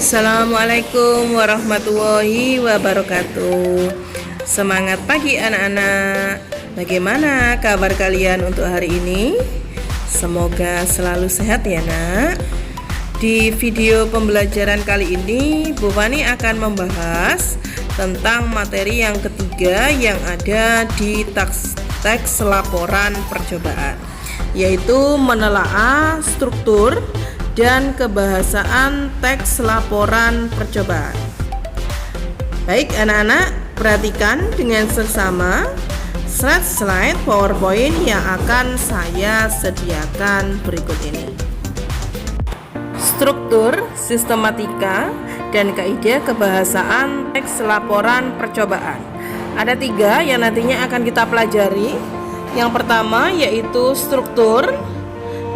Assalamualaikum warahmatullahi wabarakatuh. Semangat pagi anak-anak. Bagaimana kabar kalian untuk hari ini? Semoga selalu sehat ya nak. Di video pembelajaran kali ini Bu Fani akan membahas tentang materi yang ketiga yang ada di teks laporan percobaan, yaitu menelaah struktur dan kebahasaan teks laporan percobaan. Baik anak-anak, perhatikan dengan seksama slide PowerPoint yang akan saya sediakan berikut ini. Struktur, sistematika, dan kaidah kebahasaan teks laporan percobaan. Ada 3 yang nantinya akan kita pelajari. Yang pertama yaitu struktur,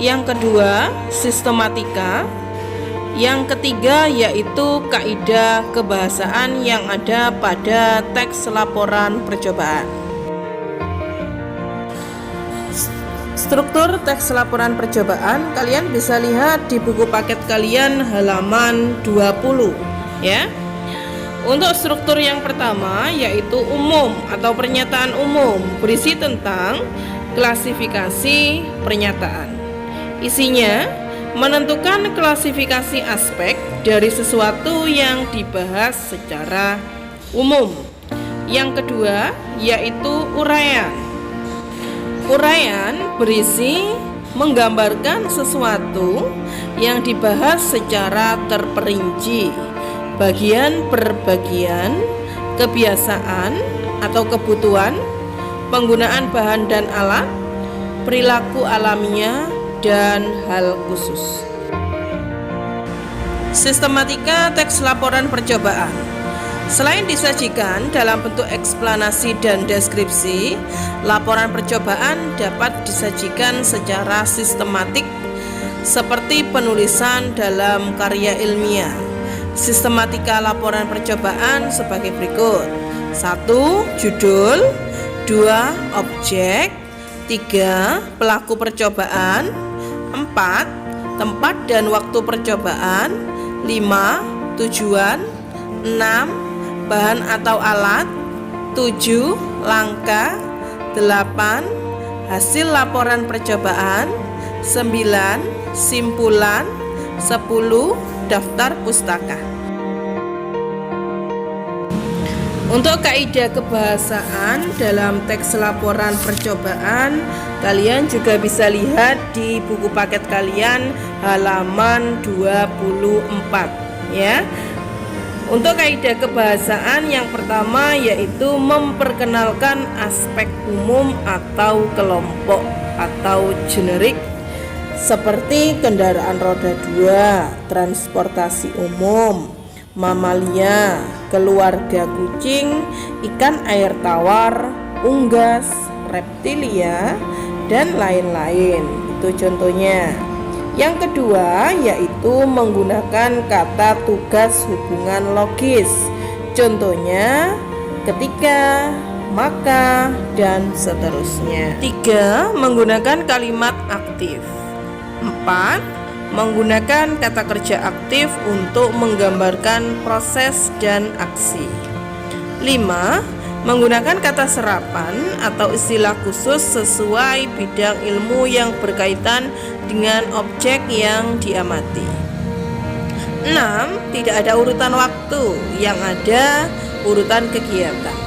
yang kedua sistematika, yang ketiga yaitu kaidah kebahasaan yang ada pada teks laporan percobaan. Struktur teks laporan percobaan kalian bisa lihat di buku paket kalian halaman 20 ya. Untuk struktur yang pertama yaitu umum atau pernyataan umum, berisi tentang klasifikasi pernyataan. Isinya menentukan klasifikasi aspek dari sesuatu yang dibahas secara umum. Yang kedua yaitu uraian. Uraian berisi menggambarkan sesuatu yang dibahas secara terperinci, bagian per bagian, kebiasaan atau kebutuhan, penggunaan bahan dan alat, perilaku alamiah, dan hal khusus. Sistematika teks laporan percobaan. Selain disajikan dalam bentuk eksplanasi dan deskripsi, laporan percobaan dapat disajikan secara sistematik seperti penulisan dalam karya ilmiah. Sistematika laporan percobaan sebagai berikut: 1. Judul, 2. Objek, 3. Pelaku percobaan, 4. Tempat dan waktu percobaan, 5. Tujuan, 6. Bahan atau alat, 7. Langkah, 8. Hasil laporan percobaan, 9. Simpulan, 10. Daftar pustaka. Untuk kaidah kebahasaan dalam teks laporan percobaan, kalian juga bisa lihat di buku paket kalian halaman 24 ya. Untuk kaidah kebahasaan yang pertama yaitu memperkenalkan aspek umum atau kelompok atau generik seperti kendaraan roda 2, transportasi umum, mamalia, keluarga kucing, ikan air tawar, unggas, reptilia, dan lain-lain. Itu contohnya. Yang kedua yaitu menggunakan kata tugas hubungan logis. Contohnya ketika, maka, dan seterusnya. 3. Menggunakan kalimat aktif. 4. Menggunakan kata kerja aktif untuk menggambarkan proses dan aksi. 5. Menggunakan kata serapan atau istilah khusus sesuai bidang ilmu yang berkaitan dengan objek yang diamati. 6. Tidak ada urutan waktu, yang ada urutan kegiatan.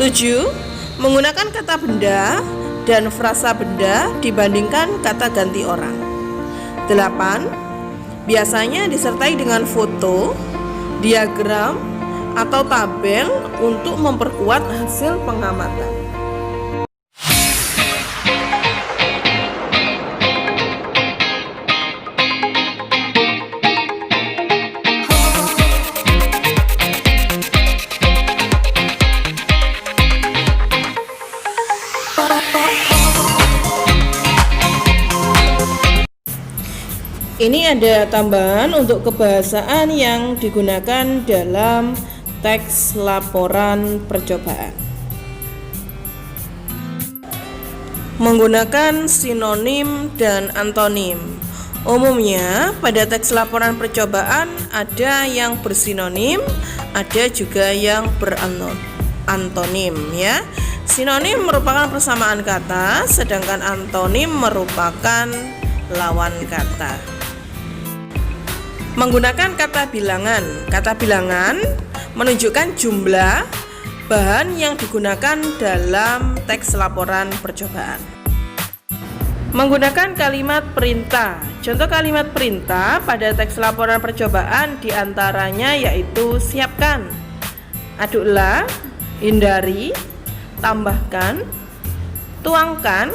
7. Menggunakan kata benda dan frasa benda dibandingkan kata ganti orang. 8. Biasanya disertai dengan foto, diagram, atau tabel untuk memperkuat hasil pengamatan. Ini ada tambahan untuk kebahasaan yang digunakan dalam teks laporan percobaan. Menggunakan sinonim dan antonim. Umumnya pada teks laporan percobaan ada yang bersinonim, ada juga yang berantonim ya. Sinonim merupakan persamaan kata, sedangkan antonim merupakan lawan kata. Menggunakan kata bilangan. Kata bilangan menunjukkan jumlah bahan yang digunakan dalam teks laporan percobaan. Menggunakan kalimat perintah. Contoh kalimat perintah pada teks laporan percobaan diantaranya yaitu siapkan, aduklah, hindari, tambahkan, tuangkan,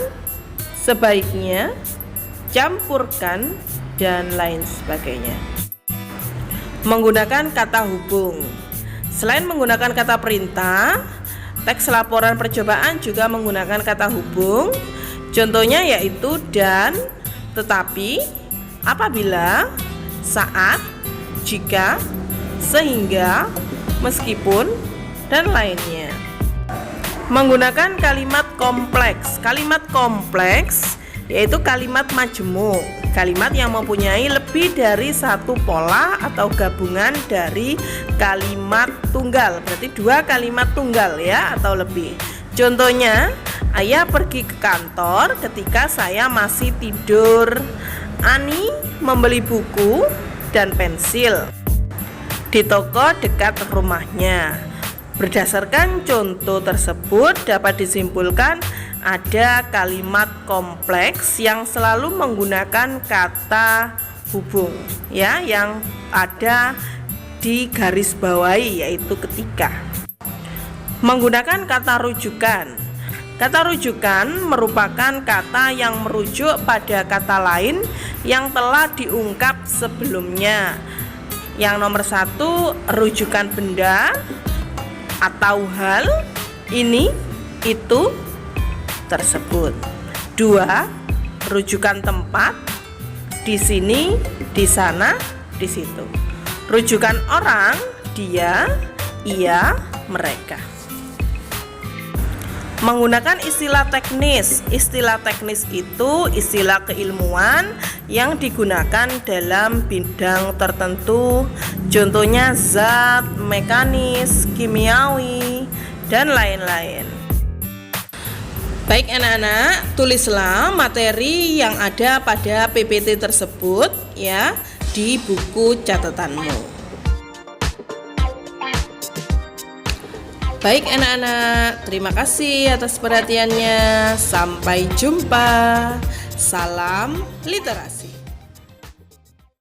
sebaiknya, campurkan, dan lain sebagainya. Menggunakan kata hubung. Selain menggunakan kata perintah, teks laporan percobaan juga menggunakan kata hubung. Contohnya yaitu dan, tetapi, apabila, saat, jika, sehingga, meskipun, dan lainnya. Menggunakan kalimat kompleks. Kalimat kompleks yaitu kalimat majemuk, kalimat yang mempunyai lebih dari satu pola atau gabungan dari kalimat tunggal, berarti dua kalimat tunggal ya atau lebih. Contohnya, ayah pergi ke kantor ketika saya masih tidur. Ani membeli buku dan pensil di toko dekat rumahnya. Berdasarkan contoh tersebut dapat disimpulkan ada kalimat kompleks yang selalu menggunakan kata hubung ya, yang ada di garis bawahi yaitu ketika. Menggunakan kata rujukan. Kata rujukan merupakan kata yang merujuk pada kata lain yang telah diungkap sebelumnya. Yang nomor 1, rujukan benda atau hal, ini, itu, tersebut. 2, rujukan tempat, di sini, di sana, di situ. Rujukan orang, dia, ia, mereka. Menggunakan istilah teknis. Istilah teknis itu istilah keilmuan yang digunakan dalam bidang tertentu. Contohnya zat, mekanis, kimiawi, dan lain-lain. Baik anak-anak, tulislah materi yang ada pada PPT tersebut ya di buku catatanmu. Baik anak-anak, terima kasih atas perhatiannya. Sampai jumpa. Salam literasi.